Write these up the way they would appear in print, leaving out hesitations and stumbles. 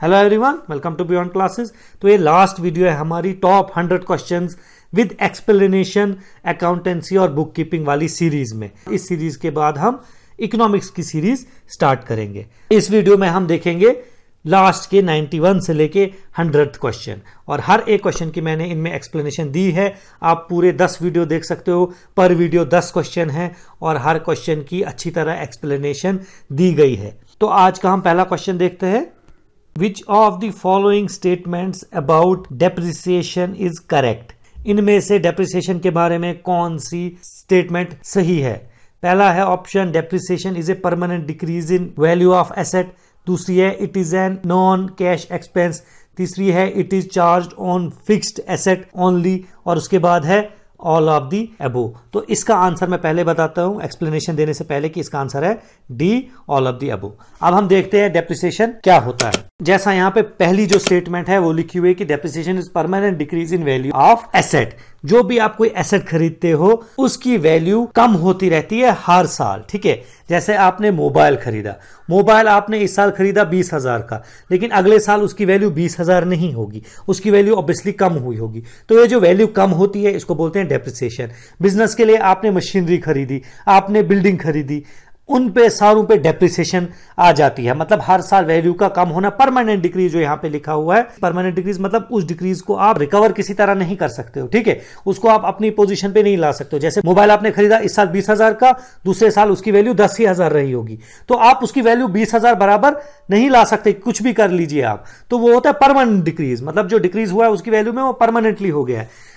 Hello everyone, welcome to beyond classes. तो ये last video है हमारी top 100 questions with explanation accountancy और बुक कीपिंग वाली सीरीज में। इस सीरीज के बाद हम इकोनॉमिक्स की सीरीज स्टार्ट करेंगे। इस वीडियो में हम देखेंगे लास्ट के 91 से लेके 100th क्वेश्चन, और हर एक क्वेश्चन की मैंने इनमें एक्सप्लेनेशन दी है। आप पूरे 10 वीडियो देख सकते हो, पर वीडियो 10 क्वेश्चन है और हर क्वेश्चन की अच्छी तरह एक्सप्लेनेशन दी गई है। तो आज का हम पहला क्वेश्चन देखते हैं। Which of the following statements about depreciation is correct? इनमें से डेप्रिसिएशन के बारे में कौन सी स्टेटमेंट सही है? पहला है option depreciation is a permanent decrease in value of asset. दूसरी है it is an non cash expense. तीसरी है it is charged on fixed asset only. और उसके बाद है ऑल ऑफ दी अबोव। तो इसका आंसर मैं पहले बताता हूं एक्सप्लेनेशन देने से पहले कि इसका आंसर है D, all of the above. अब हम देखते हैं डेप्रिसिएशन क्या होता है। जैसा यहां पे पहली जो स्टेटमेंट है वो लिखी हुई है कि depreciation is permanent decrease in value of asset. जो भी आप कोई एसेट खरीदते हो उसकी वैल्यू कम होती रहती है हर साल, ठीक है। जैसे आपने मोबाइल खरीदा, मोबाइल आपने इस साल खरीदा 20,000 का, लेकिन अगले साल उसकी वैल्यू 20,000 नहीं होगी, उसकी वैल्यू ऑब्वियसली कम हुई होगी। तो ये जो वैल्यू कम होती है इसको बोलते हैं डेप्रिसिएशन। बिजनेस के लिए आपने मशीनरी खरीदी, आपने बिल्डिंग खरीदी, उन पे सारों पे डेप्रिसिएशन आ जाती है। मतलब हर साल वैल्यू का कम होना। परमानेंट डिक्रीज जो यहां पे लिखा हुआ है, परमानेंट डिक्रीज मतलब उस डिक्रीज को आप रिकवर किसी तरह नहीं कर सकते हो, ठीक है। उसको आप अपनी पोजीशन पे नहीं ला सकते हो। जैसे मोबाइल आपने खरीदा इस साल 20,000 का, दूसरे साल उसकी वैल्यू 10,000 रही होगी, तो आप उसकी वैल्यू 20,000 बराबर नहीं ला सकते, कुछ भी कर लीजिए आप। तो वो होता है परमानेंट डिक्रीज। मतलब जो डिक्रीज हुआ है उसकी वैल्यू में वो परमानेंटली हो गया है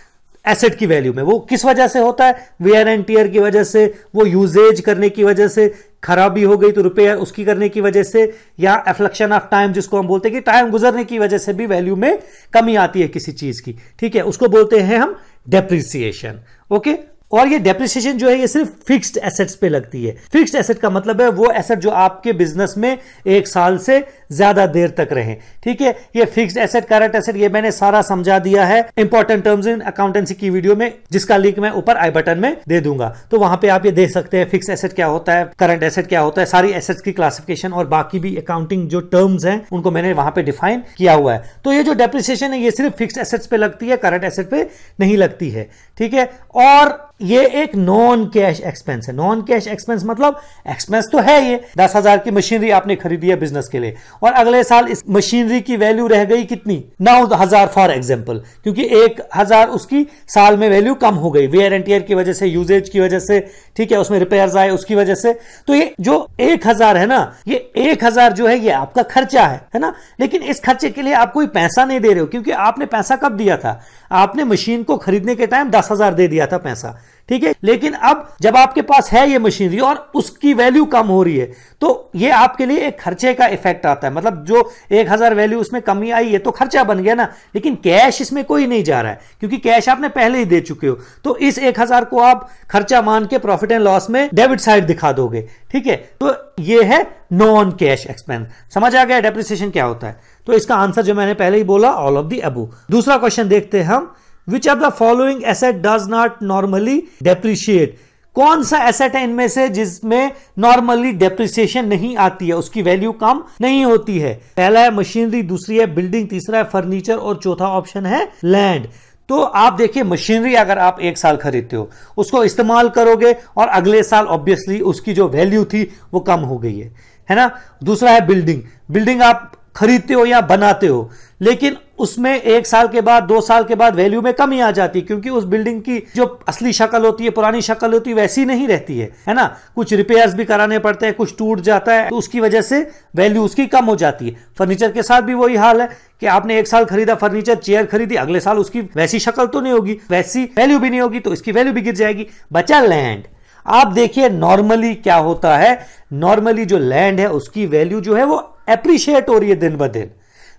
एसेट की वैल्यू में। वो किस वजह से होता है? वेयर एंड टियर की वजह से, वो यूजेज करने की वजह से, खराबी हो गई तो रिपेयर उसकी करने की वजह से, या एफ्लेक्शन ऑफ टाइम जिसको हम बोलते हैं कि टाइम गुजरने की वजह से भी वैल्यू में कमी आती है किसी चीज की, ठीक है। उसको बोलते हैं हम डेप्रिसिएशन, ओके। और ये डेप्रिसिएशन जो है ये सिर्फ फिक्स्ड एसेट्स पे लगती है। फिक्स्ड एसेट का मतलब है वो एसेट जो आपके बिजनेस में 1 साल से ज्यादा देर तक रहे, ठीक है। ये फिक्स्ड एसेट, करंट एसेट, ये मैंने सारा समझा दिया है इंपॉर्टेंट टर्म्स इन अकाउंटेंसी की वीडियो में, जिसका लिंक मैं ऊपर आई बटन में दे दूंगा। तो वहां पे आप ये देख सकते हैं फिक्स्ड एसेट क्या होता है, करंट एसेट क्या होता है, सारी एसेट्स की क्लासिफिकेशन और बाकी भी अकाउंटिंग जो टर्म्स हैं उनको मैंने वहां पे डिफाइन किया हुआ है। तो ये जो डेप्रिसिएशन है ये सिर्फ फिक्स्ड एसेट्स पे लगती है, करंट एसेट पे नहीं लगती है, ठीक है। और ये एक नॉन कैश एक्सपेंस है। नॉन कैश एक्सपेंस मतलब एक्सपेंस तो है ये, 10,000 की मशीनरी आपने खरीदी है बिजनेस के लिए, और अगले साल इस मशीनरी की वैल्यू रह गई कितनी? 9,000 फॉर एग्जांपल, क्योंकि 1,000 उसकी साल में वैल्यू कम हो गई वेयर एंड टियर की वजह से, यूजेज की वजह से, ठीक है, उसमें रिपेयर्स आए उसकी वजह से। तो ये जो 1,000 है ना, ये 1,000 जो है ये आपका खर्चा है ना। लेकिन इस खर्चे के लिए आप कोई पैसा नहीं दे रहे हो, क्योंकि आपने पैसा कब दिया था? आपने मशीन को खरीदने के टाइम 10,000 दे दिया था पैसा, ठीक है। लेकिन अब जब आपके पास है ये मशीनरी और उसकी वैल्यू कम हो रही है, तो ये आपके लिए एक खर्चे का इफेक्ट आता है। मतलब जो 1,000 वैल्यू उसमें कमी आई है तो खर्चा बन गया ना, लेकिन कैश इसमें कोई नहीं जा रहा है, क्योंकि कैश आपने पहले ही दे चुके हो। तो इस 1,000 को आप खर्चा मान के प्रॉफिट एंड लॉस में डेबिट साइड दिखा दोगे, ठीक है। तो ये है नॉन कैश एक्सपेंस। समझ आ गया डेप्रिसिएशन क्या होता है? तो इसका आंसर जो मैंने पहले ही बोला, ऑल ऑफ दी अबोव। दूसरा क्वेश्चन देखते हैं हम। Which of the following asset does not normally depreciate? कौन सा एसेट है इनमें से जिसमें नॉर्मली डेप्रिसिएशन नहीं आती है, उसकी वैल्यू कम नहीं होती है? पहला है मशीनरी, दूसरी है बिल्डिंग, तीसरा है फर्नीचर और चौथा ऑप्शन है लैंड। तो आप देखिए, मशीनरी अगर आप 1 साल खरीदते हो, उसको इस्तेमाल करोगे और अगले साल ऑब्वियसली उसकी जो वैल्यू थी वो कम हो गई है ना। दूसरा है बिल्डिंग, बिल्डिंग आप खरीदते हो या बनाते हो, लेकिन उसमें 1 साल के बाद, 2 साल के बाद वैल्यू में कमी आ जाती है, क्योंकि उस बिल्डिंग की जो असली शक्ल होती है, पुरानी शक्ल होती है, वैसी नहीं रहती है ना। कुछ रिपेयर्स भी कराने पड़ते हैं, कुछ टूट जाता है, तो उसकी वजह से वैल्यू उसकी कम हो जाती है। फर्नीचर के साथ भी वही हाल है कि आपने 1 साल खरीदा फर्नीचर, चेयर खरीदी, अगले साल उसकी वैसी शक्ल तो नहीं होगी, वैसी वैल्यू भी नहीं होगी, तो इसकी वैल्यू भी गिर जाएगी। बचा लैंड। आप देखिए नॉर्मली क्या होता है, नॉर्मली जो लैंड है उसकी वैल्यू जो है वो एप्रिशिएट हो रही है दिन ब दिन।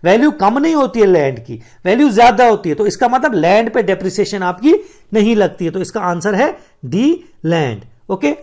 वैल्यू कम नहीं होती है, लैंड की वैल्यू ज्यादा होती है। तो इसका मतलब लैंड पे डेप्रिसिएशन आपकी नहीं लगती है। तो इसका आंसर है D, land, okay.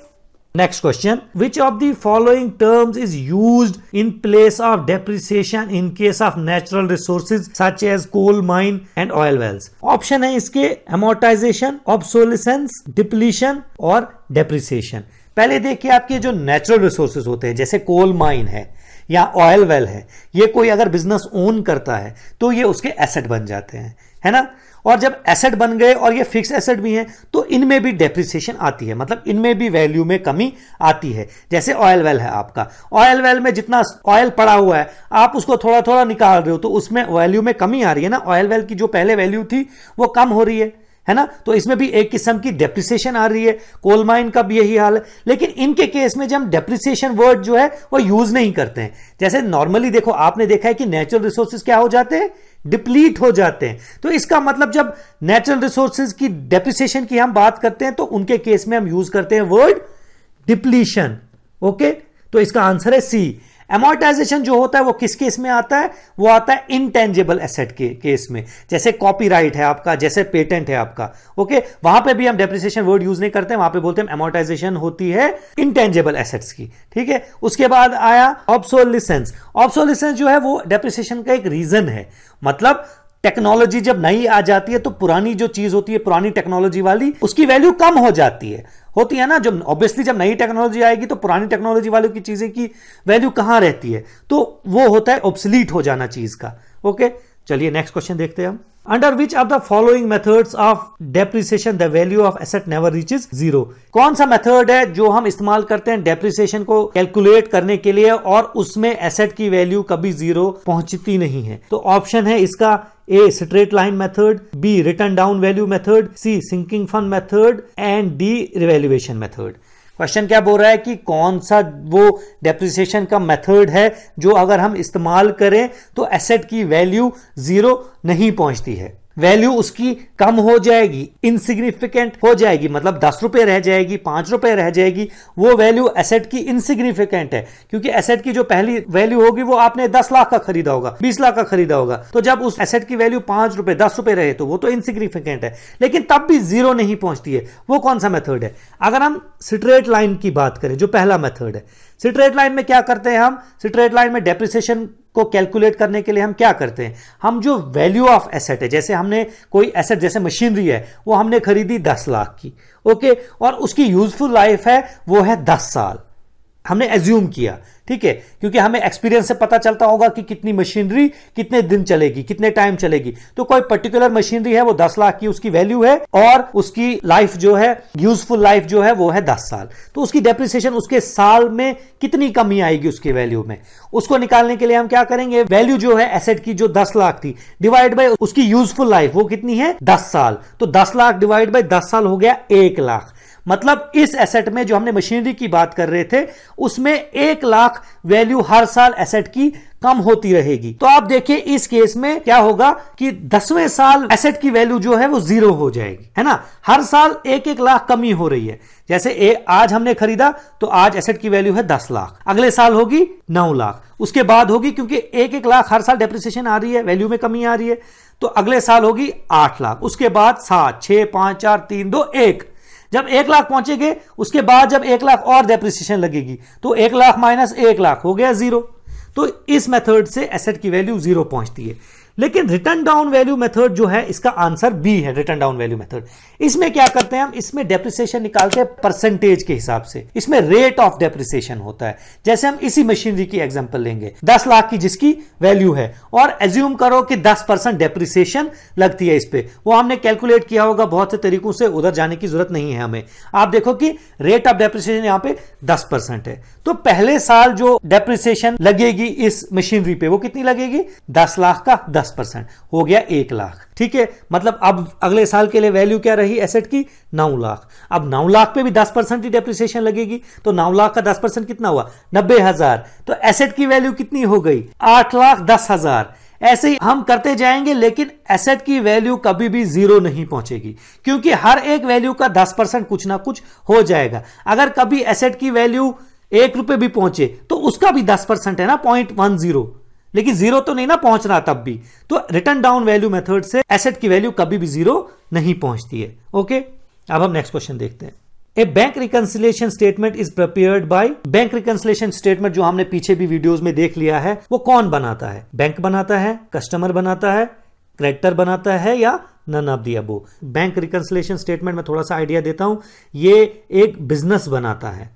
Next question, which of the following terms is used in place of depreciation in case of natural resources such as coal mine and oil wells? Option है इसके amortisation, obsolescence, depletion और depreciation. पहले देखिए, आपके जो natural resources होते हैं जैसे कोल माइन है या ऑयल वेल है, ये कोई अगर बिजनेस ओन करता है तो ये उसके एसेट बन जाते हैं, है ना। और जब एसेट बन गए और ये फिक्स एसेट भी हैं तो इनमें भी डेप्रिसिएशन आती है, मतलब इनमें भी वैल्यू में कमी आती है। जैसे ऑयल वेल है आपका, ऑयल वेल में जितना ऑयल पड़ा हुआ है आप उसको थोड़ा थोड़ा निकाल रहे हो तो उसमें वैल्यू में कमी आ रही है ना, ऑयल वेल की जो पहले वैल्यू थी वो कम हो रही है ना, तो इसमें भी एक किस्म की डेप्रिसिएशन आ रही है। कोल माइन का भी यही हाल है, लेकिन इनके केस में जब हम डेप्रिसिएशन वर्ड जो है वो यूज नहीं करते हैं। जैसे नॉर्मली देखो, आपने देखा है कि नेचुरल रिसोर्सेज क्या हो जाते हैं, डिप्लीट हो जाते हैं। तो इसका मतलब जब नेचुरल रिसोर्सेज की डेप्रिसिएशन की हम बात करते हैं तो उनके केस में हम यूज करते हैं वर्ड डिप्लीशन। ओके, तो इसका आंसर है सी। एमोर्टाइजेशन जो होता है वो किस केस में आता है, वो आता है इनटेंजिबल एसेट के केस में। जैसे कॉपीराइट है आपका, जैसे पेटेंट है आपका, ओके, वहां पे भी हम डेप्रिसिएशन वर्ड यूज नहीं करते हैं, वहां पे बोलते हैं एमोर्टाइजेशन होती है इंटेंजिबल एसेट्स की, ठीक है। उसके बाद आया ऑब्सोलिसेंस। ऑब्सोलिसेंस जो है वो डेप्रिसिएशन का एक रीजन है, मतलब टेक्नोलॉजी जब नई आ जाती है तो पुरानी जो चीज होती है, पुरानी टेक्नोलॉजी वाली, उसकी वैल्यू कम हो जाती है, होती है ना। जब ऑब्वियसली जब नई टेक्नोलॉजी आएगी तो पुरानी टेक्नोलॉजी वालों की चीजें की वैल्यू कहां रहती है, तो वो होता है ऑब्सलीट हो जाना चीज का। ओके, चलिए नेक्स्ट क्वेश्चन देखते हैं हम। Under which of the following methods of depreciation the value of asset never reaches zero. कौन सा मेथड है जो हम इस्तेमाल करते हैं डेप्रिसिएशन को कैलकुलेट करने के लिए और उसमें एसेट की वैल्यू कभी जीरो पहुंचती नहीं है। तो ऑप्शन है इसका A straight line method, B written down value method, C sinking fund method and D revaluation method. Question क्या बोल रहा है कि कौन सा वो डेप्रिसिएशन का मेथड है जो अगर हम इस्तेमाल करें तो एसेट की वैल्यू जीरो नहीं पहुंचती है, वैल्यू उसकी कम हो जाएगी, इनसिग्निफिकेंट हो जाएगी, मतलब 10 रुपए रह जाएगी, 5 रुपए रह जाएगी, वो वैल्यू एसेट की इनसिग्निफिकेंट है। क्योंकि एसेट की जो पहली वैल्यू होगी वो आपने 10 लाख का खरीदा होगा, 20 लाख का खरीदा होगा, तो जब उस एसेट की वैल्यू 5 रुपए 10 रुपए रहे तो वो तो इनसिग्निफिकेंट है, लेकिन तब भी जीरो नहीं पहुंचती है। वो कौन सा मेथड है? अगर हम स्ट्रेट लाइन की बात करें, जो पहला मेथड है, स्ट्रेट लाइन में क्या करते हैं हम, स्ट्रेट लाइन में डेप्रिसिएशन को कैलकुलेट करने के लिए हम क्या करते हैं, हम जो वैल्यू ऑफ एसेट है, जैसे हमने कोई एसेट जैसे मशीनरी है वो हमने खरीदी 10 लाख की, ओके, और उसकी यूजफुल लाइफ है वो है 10 साल, हमने एज्यूम किया, ठीक है, क्योंकि हमें एक्सपीरियंस से पता चलता होगा कि कितनी मशीनरी कितने दिन चलेगी, कितने टाइम चलेगी। तो कोई पर्टिकुलर मशीनरी है वो 10 लाख की उसकी वैल्यू है और उसकी लाइफ जो है, यूजफुल लाइफ जो है वो है 10 साल, तो उसकी डेप्रिसिएशन उसके साल में कितनी कमी आएगी उसकी वैल्यू में, उसको निकालने के लिए हम क्या करेंगे, वैल्यू जो है एसेट की जो 10 लाख थी डिवाइड बाय उसकी यूजफुल लाइफ वो कितनी है 10 साल, तो 10 लाख डिवाइड बाय 10 साल हो गया 1 लाख। मतलब इस एसेट में जो हमने मशीनरी की बात कर रहे थे उसमें 1 लाख वैल्यू हर साल एसेट की कम होती रहेगी। तो आप देखिए इस केस में क्या होगा कि 10वें साल एसेट की वैल्यू जो है वो जीरो हो जाएगी, है ना। हर साल 1-1 लाख कमी हो रही है। जैसे आज हमने खरीदा तो आज एसेट की वैल्यू है 10 लाख, अगले साल होगी 9 लाख, उसके बाद होगी, क्योंकि 1-1 लाख हर साल डेप्रिसिएशन आ रही है, वैल्यू में कमी आ रही है, तो अगले साल होगी 8 लाख, उसके बाद 7, 6, 5, 4, 3, 2, 1। जब 1 लाख पहुंचेंगे उसके बाद जब 1 लाख और डेप्रिसिएशन लगेगी तो 1 लाख माइनस 1 लाख हो गया जीरो। तो इस मेथड से एसेट की वैल्यू जीरो पहुंचती है। लेकिन रिटर्न डाउन वैल्यू मेथड जो है इसका आंसर बी है, रिटर्न डाउन वैल्यू मेथड। इसमें क्या करते हैं हम, इसमें डेप्रिसिएशन निकालते हैं परसेंटेज के हिसाब से, इसमें रेट ऑफ डेप्रिसिएशन होता है। जैसे हम इसी मशीनरी की एग्जांपल लेंगे 10 लाख की जिसकी वैल्यू है और एज्यूम करो कि 10% डेप्रिसिएशन लगती है इस पे, वो हमने कैलकुलेट किया होगा बहुत से तरीकों से, उधर जाने की जरूरत नहीं है हमें। आप देखो कि रेट ऑफ डेप्रिसिएशन यहां पे 10% है, तो पहले साल जो डेप्रिसिएशन लगेगी इस मशीनरी पे वो कितनी लगेगी, 10 लाख का 10% हो गया 1 लाख, ठीक है। मतलब अब अगले साल के लिए वैल्यू क्या रही एसेट की 9 लाख। अब 9 लाख पे भी 10% ही डेप्रिसिएशन लगेगी, तो 9 लाख का 10% कितना हुआ 90,000, तो एसेट की वैल्यू कितनी हो गई 8,10,000। ऐसे ही हम करते जाएंगे, लेकिन एसेट की वैल्यू कभी भी जीरो नहीं पहुंचेगी, क्योंकि हर एक वैल्यू का 10% कुछ ना कुछ हो जाएगा। अगर कभी एसेट की वैल्यू 1 रुपए भी पहुंचे तो उसका भी 10% है ना, 0.10, लेकिन जीरो तो नहीं ना पहुंच रहा तब भी। तो रिटर्न डाउन वैल्यू मेथड से एसेट की वैल्यू कभी भी जीरो नहीं पहुंचती है। ओके, अब हम नेक्स्ट क्वेश्चन देखते हैं। A bank reconciliation statement is prepared by, bank reconciliation statement जो हमने पीछे भी वीडियोस में देख लिया है, वो कौन बनाता है, बैंक बनाता है, कस्टमर बनाता है, क्रेडिटर बनाता है, या none of the above. Bank reconciliation statement में थोड़ा सा आइडिया देता हूं, ये एक बिजनेस बनाता है।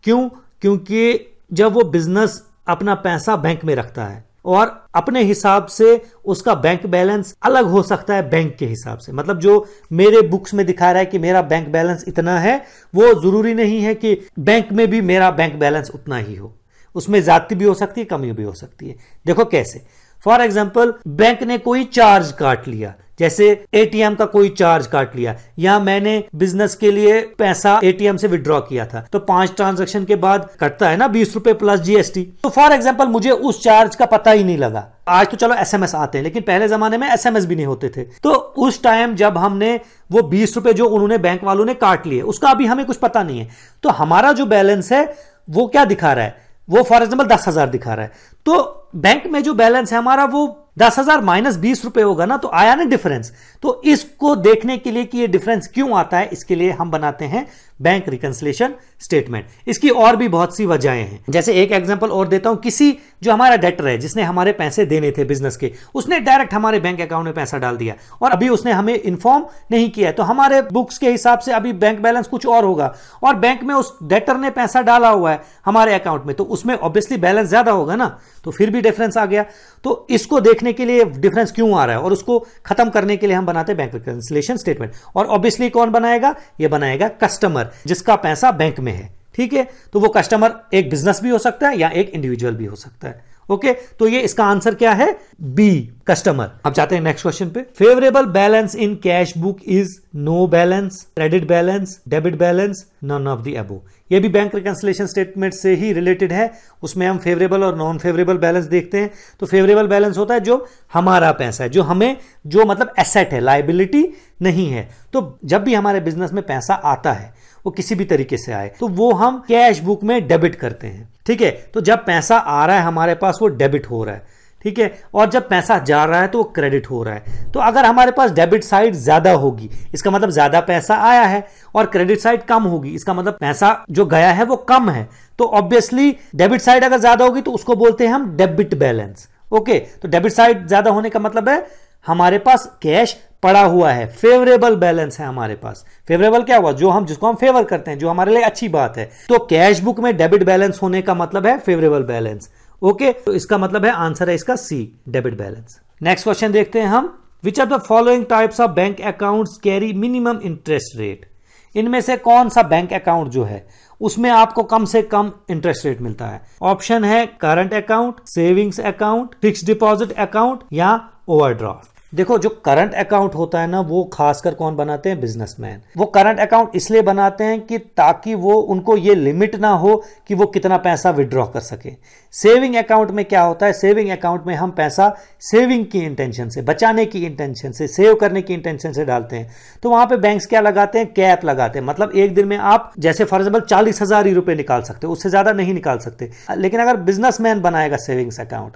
क्यों? क्योंकि जब वो बिजनेस अपना पैसा बैंक में रखता है और अपने हिसाब से उसका बैंक बैलेंस अलग हो सकता है बैंक के हिसाब से। मतलब जो मेरे बुक्स में दिखा रहा है कि मेरा बैंक बैलेंस इतना है, वो जरूरी नहीं है कि बैंक में भी मेरा बैंक बैलेंस उतना ही हो। उसमें ज्यादती भी हो सकती है, कमी भी हो सकती है। देखो कैसे, फॉर एग्जाम्पल बैंक ने कोई चार्ज काट लिया, जैसे एटीएम का कोई चार्ज काट लिया, या मैंने बिजनेस के लिए पैसा एटीएम से विड्रॉ किया था, तो 5 ट्रांजैक्शन के बाद कटता है ना 20 रुपए प्लस जीएसटी। तो फॉर एग्जांपल मुझे उस चार्ज का पता ही नहीं लगा। आज तो चलो एसएमएस आते हैं, लेकिन पहले जमाने में एसएमएस भी नहीं होते थे। तो उस टाइम जब हमने वो 20 रुपए जो उन्होंने बैंक वालों ने काट लिए, उसका अभी हमें कुछ पता नहीं है। तो हमारा जो बैलेंस है वो क्या दिखा रहा है, वो फॉर एग्जाम्पल 10,000 दिखा रहा है। तो बैंक में जो बैलेंस है हमारा वो 10,000 माइनस 20 रुपए होगा ना, तो आया ना डिफरेंस। तो इसको देखने के लिए कि ये डिफरेंस क्यों आता है, इसके लिए हम बनाते हैं बैंक रिकंसिलिएशन स्टेटमेंट। इसकी और भी बहुत सी वजहें हैं। जैसे एक एग्जांपल और देता हूं, किसी जो हमारा डेटर है जिसने हमारे पैसे देने थे बिजनेस के, उसने डायरेक्ट हमारे बैंक अकाउंट में पैसा डाल दिया और अभी उसने हमें इन्फॉर्म नहीं किया है। तो हमारे बुक्स के हिसाब से अभी बैंक बैलेंस कुछ और होगा, और बैंक में उस डेटर ने पैसा डाला हुआ है हमारे अकाउंट में, तो उसमें ऑब्वियसली बैलेंस ज्यादा होगा ना, तो फिर भी डिफरेंस आ गया। तो इसको देखने के लिए डिफरेंस क्यों आ रहा है और उसको खत्म करने के लिए हम बनाते हैं बैंक रिकंसिलिएशन स्टेटमेंट। और ऑब्वियसली कौन बनाएगा, ये बनाएगा कस्टमर जिसका पैसा बैंक में है। ठीक है, तो वो कस्टमर एक बिजनेस भी हो सकता है या एक इंडिविजुअल भी हो सकता है। ओके, तो ये इसका आंसर क्या है, बी, कस्टमर। अब जाते हैं नेक्स्ट क्वेश्चन पे। Favourable balance in cash book is no balance, credit balance, debit balance, none of the above. ये भी बैंक रिकंसिलिएशन स्टेटमेंट से ही रिलेटेड है। उसमें हम फेवरेबल और नॉन फेवरेबल बैलेंस देखते हैं। तो फेवरेबल बैलेंस होता है जो हमारा पैसा है, जो हमें, जो मतलब एसेट है, लायबिलिटी नहीं है। तो जब भी हमारे बिजनेस में पैसा आता है, वो किसी भी तरीके से आए, तो वो हम कैश बुक में डेबिट करते हैं। ठीक है, तो जब पैसा आ रहा है हमारे पास, वो डेबिट हो रहा है। ठीक है, और जब पैसा जा रहा है तो वो क्रेडिट हो रहा है। तो अगर हमारे पास डेबिट साइड ज्यादा होगी, इसका मतलब ज्यादा पैसा आया है, और क्रेडिट साइड कम होगी, इसका मतलब पैसा जो गया है वो कम है। तो ऑब्वियसली डेबिट साइड अगर ज्यादा होगी तो उसको बोलते हैं हम डेबिट बैलेंस। ओके, तो डेबिट साइड ज्यादा होने का मतलब है हमारे पास कैश पड़ा हुआ है, फेवरेबल बैलेंस है हमारे पास। फेवरेबल क्या हुआ, जो हम, जिसको हम फेवर करते हैं, जो हमारे लिए अच्छी बात है। तो कैश बुक में डेबिट बैलेंस होने का मतलब है फेवरेबल बैलेंस। ओके, तो इसका मतलब है, आंसर है इसका सी, डेबिट बैलेंस। नेक्स्ट क्वेश्चन देखते हैं हम। विच of the following types of bank accounts carry minimum interest rate. इनमें से कौन सा बैंक अकाउंट जो है उसमें आपको कम से कम इंटरेस्ट रेट मिलता है। ऑप्शन है current account, savings account, fixed deposit account या ओवरड्राफ्ट। देखो, जो करंट अकाउंट होता है ना, वो खासकर कौन बनाते हैं, बिजनेसमैन। वो करंट अकाउंट इसलिए बनाते हैं कि ताकि वो, उनको ये लिमिट ना हो कि वो कितना पैसा विड्रॉ कर सके। सेविंग अकाउंट में क्या होता है, सेविंग अकाउंट में हम पैसा सेविंग की इंटेंशन से, बचाने की इंटेंशन से, सेव करने की इंटेंशन से डालते हैं। तो वहां पे बैंक्स क्या लगाते हैं, कैप लगाते हैं। मतलब एक दिन में आप, जैसे फॉर एग्जाम्पल 40,000 ही रुपए निकाल सकते हो, उससे ज्यादा नहीं निकाल सकते। लेकिन अगर बिजनेसमैन बनाएगा सेविंग्स अकाउंट,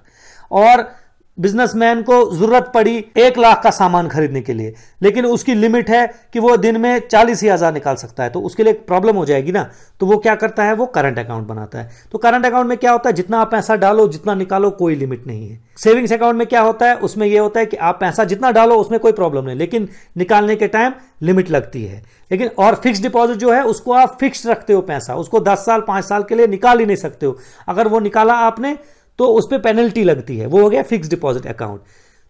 और बिजनेसमैन को जरूरत पड़ी 1 लाख का सामान खरीदने के लिए, लेकिन उसकी लिमिट है कि वो दिन में 40,000 निकाल सकता है, तो उसके लिए प्रॉब्लम हो जाएगी ना। तो वो क्या करता है, वो करंट अकाउंट बनाता है। तो करंट अकाउंट में क्या होता है, जितना आप पैसा डालो, जितना निकालो, कोई लिमिट नहीं है। सेविंग्स अकाउंट में क्या होता है, उसमें ये होता है कि आप पैसा जितना डालो उसमें कोई प्रॉब्लम नहीं, लेकिन निकालने के टाइम लिमिट लगती है। लेकिन और फिक्स्ड डिपॉजिट जो है, उसको आप फिक्स रखते हो पैसा, उसको 10 साल 5 साल के लिए निकाल ही नहीं सकते हो। अगर वो निकाला आपने तो उस पर पेनल्टी लगती है। वो हो गया फिक्स्ड डिपॉजिट अकाउंट।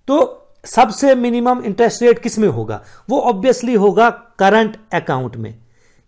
तो सबसे मिनिमम इंटरेस्ट रेट किस में होगा, वो ऑब्वियसली होगा करंट अकाउंट में।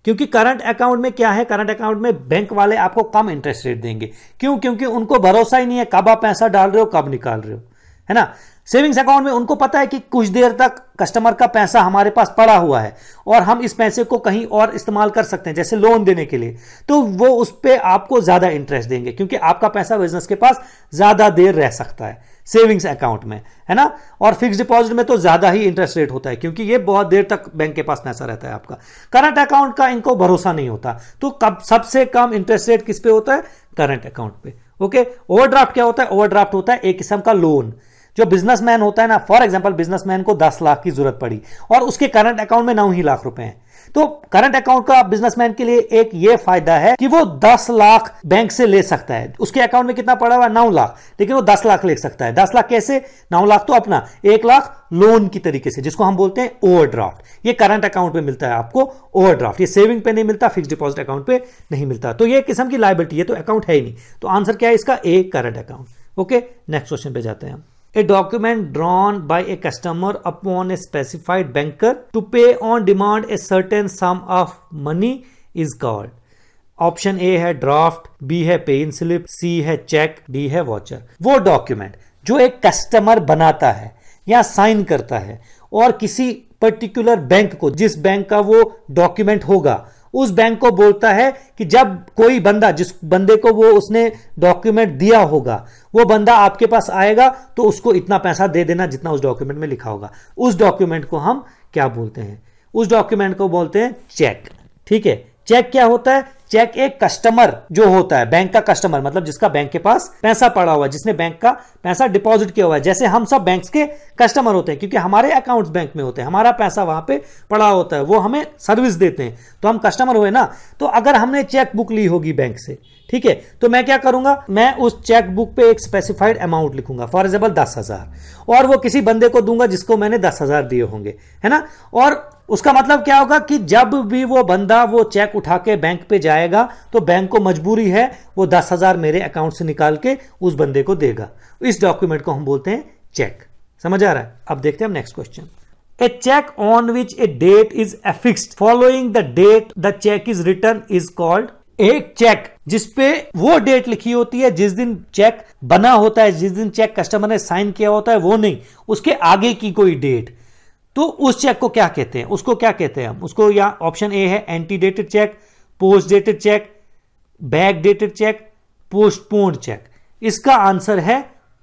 क्योंकि करंट अकाउंट में क्या है, करंट अकाउंट में बैंक वाले आपको कम इंटरेस्ट रेट देंगे। क्यों, क्योंकि उनको भरोसा ही नहीं है कब आप पैसा डाल रहे हो, कब निकाल रहे हो, है ना। सेविंग्स अकाउंट में उनको पता है कि कुछ देर तक कस्टमर का पैसा हमारे पास पड़ा हुआ है और हम इस पैसे को कहीं और इस्तेमाल कर सकते हैं, जैसे लोन देने के लिए। तो वो उस पे आपको ज्यादा इंटरेस्ट देंगे, क्योंकि आपका पैसा बिजनेस के पास ज्यादा देर रह सकता है सेविंग्स अकाउंट में, है ना। और फिक्स्ड डिपॉजिट में तो ज्यादा ही इंटरेस्ट रेट होता है, क्योंकि ये बहुत देर तक बैंक के पास पैसा रहता है आपका। करंट अकाउंट का इनको भरोसा नहीं होता, तो कब सबसे कम इंटरेस्ट रेट किस पे होता है, करंट अकाउंट पे। ओके, ओवरड्राफ्ट क्या होता है, ओवरड्राफ्ट होता है एक किस्म का लोन, जो बिजनेसमैन होता है ना, फॉर एग्जांपल बिजनेसमैन को 10 लाख की जरूरत पड़ी और उसके करंट अकाउंट में 9 ही लाख रुपए हैं, तो करंट अकाउंट का बिजनेसमैन के लिए एक ये फायदा है कि वो 10 लाख बैंक से ले सकता है। उसके अकाउंट में कितना पड़ा हुआ, 9 लाख, लेकिन वो 10 लाख ले सकता है। 10 लाख कैसे, 9 लाख तो अपना, 1 लाख लोन की तरीके से, जिसको हम बोलते हैं ओवरड्राफ्ट। ये करंट अकाउंट पे मिलता है आपको ओवरड्राफ्ट, ये सेविंग पे नहीं मिलता, फिक्स डिपॉजिट अकाउंट पे नहीं मिलता। तो ये किस्म की लायबिलिटी है, तो अकाउंट है ही नहीं। तो आंसर क्या है इसका, a, current account. Okay, next question पे जाते हैं हम। A document drawn by a customer upon a specified banker to pay on demand a certain sum of money is called. Option A है ड्राफ्ट, बी है पे इन slip, सी है check, D है watcher. वो डॉक्यूमेंट जो एक कस्टमर बनाता है या साइन करता है और किसी पर्टिकुलर बैंक को, जिस बैंक का वो डॉक्यूमेंट होगा, उस बैंक को बोलता है कि जब कोई बंदा, जिस बंदे को वो उसने डॉक्यूमेंट दिया होगा, वो बंदा आपके पास आएगा तो उसको इतना पैसा दे देना जितना उस डॉक्यूमेंट में लिखा होगा। उस डॉक्यूमेंट को हम क्या बोलते हैं, उस डॉक्यूमेंट को बोलते हैं चेक। ठीक है, चेक क्या होता है, चेक एक कस्टमर जो होता है, बैंक का कस्टमर मतलब जिसका बैंक के पास पैसा पड़ा हुआ है, जिसने बैंक का पैसा डिपॉजिट किया हुआ है। जैसे हम सब बैंक्स के कस्टमर होते हैं क्योंकि हमारे अकाउंट्स बैंक में होते हैं, हमारा पैसा वहां पे पड़ा होता है, वो हमें सर्विस देते हैं, तो हम कस्टमर हुए ना। तो अगर हमने चेक बुक ली होगी बैंक से, ठीक है, तो मैं क्या करूंगा, मैं उस चेक बुक पे एक स्पेसिफाइड अमाउंट लिखूंगा, फॉर एग्जाम्पल 10,000, और वो किसी बंदे को दूंगा जिसको मैंने 10,000 दिए होंगे, है ना। और उसका मतलब क्या होगा कि जब भी वो बंदा वो चेक उठा के बैंक पे जाएगा तो बैंक को मजबूरी है वो 10,000 मेरे अकाउंट से निकाल के उस बंदे को देगा। इस डॉक्यूमेंट को हम बोलते हैं चेक। समझ आ रहा है? अब देखते हैं हम next question. A cheque on which a date is affixed following the date the cheque is return is called. एक चेक जिसपे वो डेट लिखी होती है जिस दिन चेक बना होता है, जिस दिन चेक कस्टमर ने साइन किया होता है, वो नहीं, उसके आगे की कोई डेट, तो उस चेक को क्या कहते हैं, उसको क्या कहते हैं हम उसको। या ऑप्शन ए है antedated cheque, post dated cheque, back dated cheque, postponed cheque. इसका आंसर है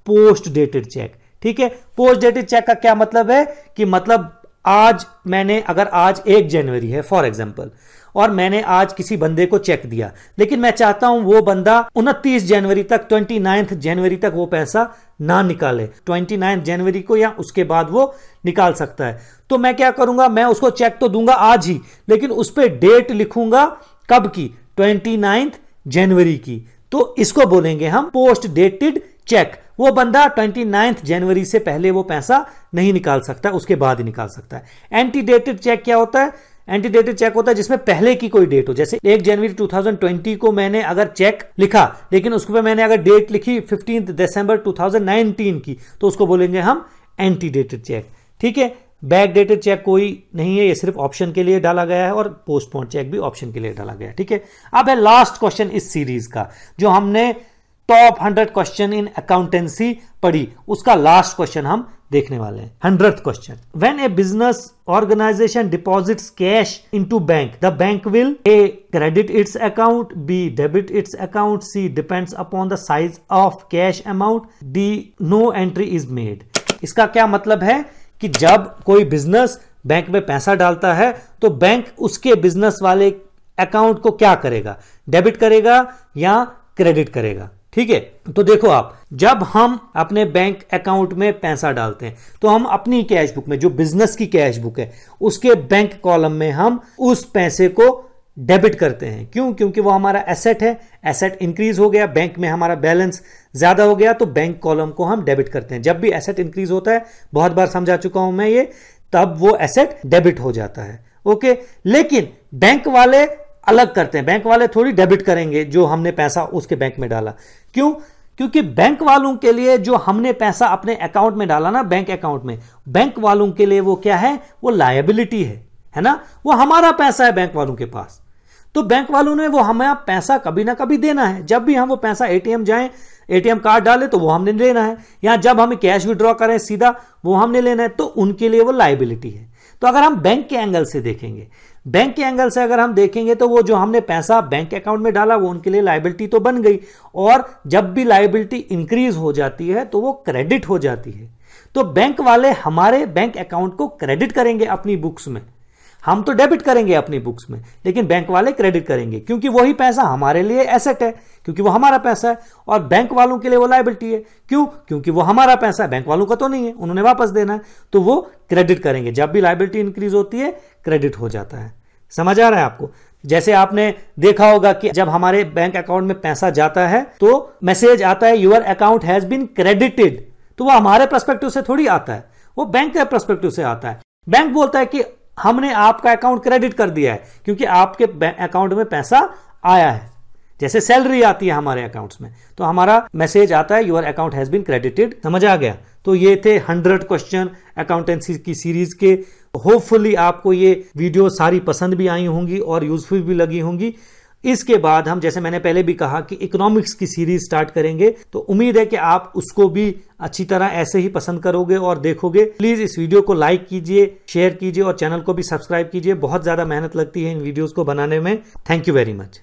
पोस्ट डेटेड चेक। ठीक है, पोस्ट डेटेड चेक का क्या मतलब है कि मतलब आज मैंने, अगर आज 1 जनवरी है फॉर एग्जांपल, और मैंने आज किसी बंदे को चेक दिया, लेकिन मैं चाहता हूं वो बंदा 29 जनवरी तक, 29 जनवरी तक वो पैसा ना निकाले, 29 जनवरी को या उसके बाद वो निकाल सकता है। तो मैं क्या करूंगा, मैं उसको चेक तो दूंगा आज ही, लेकिन उस पर डेट लिखूंगा कब की, 29 जनवरी की। तो इसको बोलेंगे हम पोस्ट डेटेड चेक। वो बंदा 29 जनवरी से पहले वो पैसा नहीं निकाल सकता, उसके बाद ही निकाल सकता है। एंटीडेटेड चेक क्या होता है, एंटीडेटेड चेक होता है जिसमें पहले की कोई डेट हो, जैसे 1 जनवरी 2020 को मैंने अगर चेक लिखा, लेकिन उसके पे मैंने अगर डेट लिखी 15 दिसंबर 2019 की, तो उसको बोलेंगे हम एंटीडेटेड चेक। ठीक है, बैक डेटेड चेक कोई नहीं है, ये सिर्फ ऑप्शन के लिए डाला गया है, और पोस्टपोन चेक भी ऑप्शन के लिए डाला गया है। ठीक है, अब है लास्ट क्वेश्चन इस सीरीज का, जो हमने टॉप 100 क्वेश्चन इन अकाउंटेंसी पढ़ी, उसका लास्ट क्वेश्चन हम देखने वाले हैं। 100th question. When a business organisation deposits cash into bank, the bank will a credit its account, b debit its account, c depends upon the size of cash amount, d no entry is made. इसका क्या मतलब है कि जब कोई business bank में पैसा डालता है तो बैंक उसके बिजनेस वाले अकाउंट को क्या करेगा, डेबिट करेगा या क्रेडिट करेगा। ठीक है, तो देखो आप, जब हम अपने बैंक अकाउंट में पैसा डालते हैं तो हम अपनी कैश बुक में, जो बिजनेस की कैश बुक है, उसके बैंक कॉलम में हम उस पैसे को डेबिट करते हैं। क्यों? क्योंकि वो हमारा एसेट है, एसेट इंक्रीज हो गया, बैंक में हमारा बैलेंस ज्यादा हो गया, तो बैंक कॉलम को हम डेबिट करते हैं। जब भी एसेट इंक्रीज होता है, बहुत बार समझा चुका हूं मैं ये, तब वो एसेट डेबिट हो जाता है। ओके, लेकिन बैंक वाले अलग करते हैं, बैंक वाले थोड़ी डेबिट करेंगे जो हमने पैसा उसके बैंक में डाला। क्यों? क्योंकि बैंक वालों के लिए जो हमने पैसा अपने अकाउंट में डाला ना, बैंक अकाउंट में, बैंक वालों के लिए वो क्या है, वो लायबिलिटी है ना, वो हमारा पैसा है बैंक वालों के पास। तो बैंक वालों ने वो हमें पैसा कभी ना कभी देना है। जब भी हम वो पैसा एटीएम जाएं, एटीएम कार्ड डाले तो वो हमने लेना है, या जब हमें कैश विड्रॉ करें सीधा, वो हमने लेना है, तो उनके लिए वो लायबिलिटी है। तो अगर हम बैंक के एंगल से देखेंगे, बैंक के एंगल से अगर हम देखेंगे तो वो जो हमने पैसा बैंक अकाउंट में डाला वो उनके लिए लायबिलिटी तो बन गई, और जब भी लायबिलिटी इंक्रीज हो जाती है तो वो क्रेडिट हो जाती है। तो बैंक वाले हमारे बैंक अकाउंट को क्रेडिट करेंगे अपनी बुक्स में, हम तो डेबिट करेंगे अपनी बुक्स में, लेकिन बैंक वाले क्रेडिट करेंगे, क्योंकि वही पैसा हमारे लिए एसेट है, क्योंकि वो हमारा पैसा है, और बैंक वालों के लिए वो लायबिलिटी है। क्यों? क्योंकि वो हमारा पैसा है, बैंक वालों का तो नहीं है, उन्होंने वापस देना है, तो वो क्रेडिट करेंगे। जब भी लायबिलिटी इंक्रीज होती है क्रेडिट हो जाता है। समझ आ रहा है आपको? जैसे आपने देखा होगा कि जब हमारे बैंक अकाउंट में पैसा जाता है तो मैसेज आता है your account has been credited, तो वो हमारे पर्सपेक्टिव से थोड़ी आता है, वो बैंक के पर्सपेक्टिव से आता है। बैंक बोलता है कि हमने आपका अकाउंट क्रेडिट कर दिया है क्योंकि आपके अकाउंट में पैसा आया है। जैसे सैलरी आती है हमारे अकाउंट्स में, तो हमारा मैसेज आता है your account has been credited. समझ आ गया? तो ये थे 100 क्वेश्चन अकाउंटेंसी की सीरीज के। होपफुली आपको ये वीडियो सारी पसंद भी आई होंगी और यूजफुल भी लगी होंगी। इसके बाद हम, जैसे मैंने पहले भी कहा, कि इकोनॉमिक्स की सीरीज स्टार्ट करेंगे, तो उम्मीद है कि आप उसको भी अच्छी तरह ऐसे ही पसंद करोगे और देखोगे। प्लीज इस वीडियो को लाइक कीजिए, शेयर कीजिए और चैनल को भी सब्सक्राइब कीजिए। बहुत ज्यादा मेहनत लगती है इन वीडियोस को बनाने में। Thank you very much.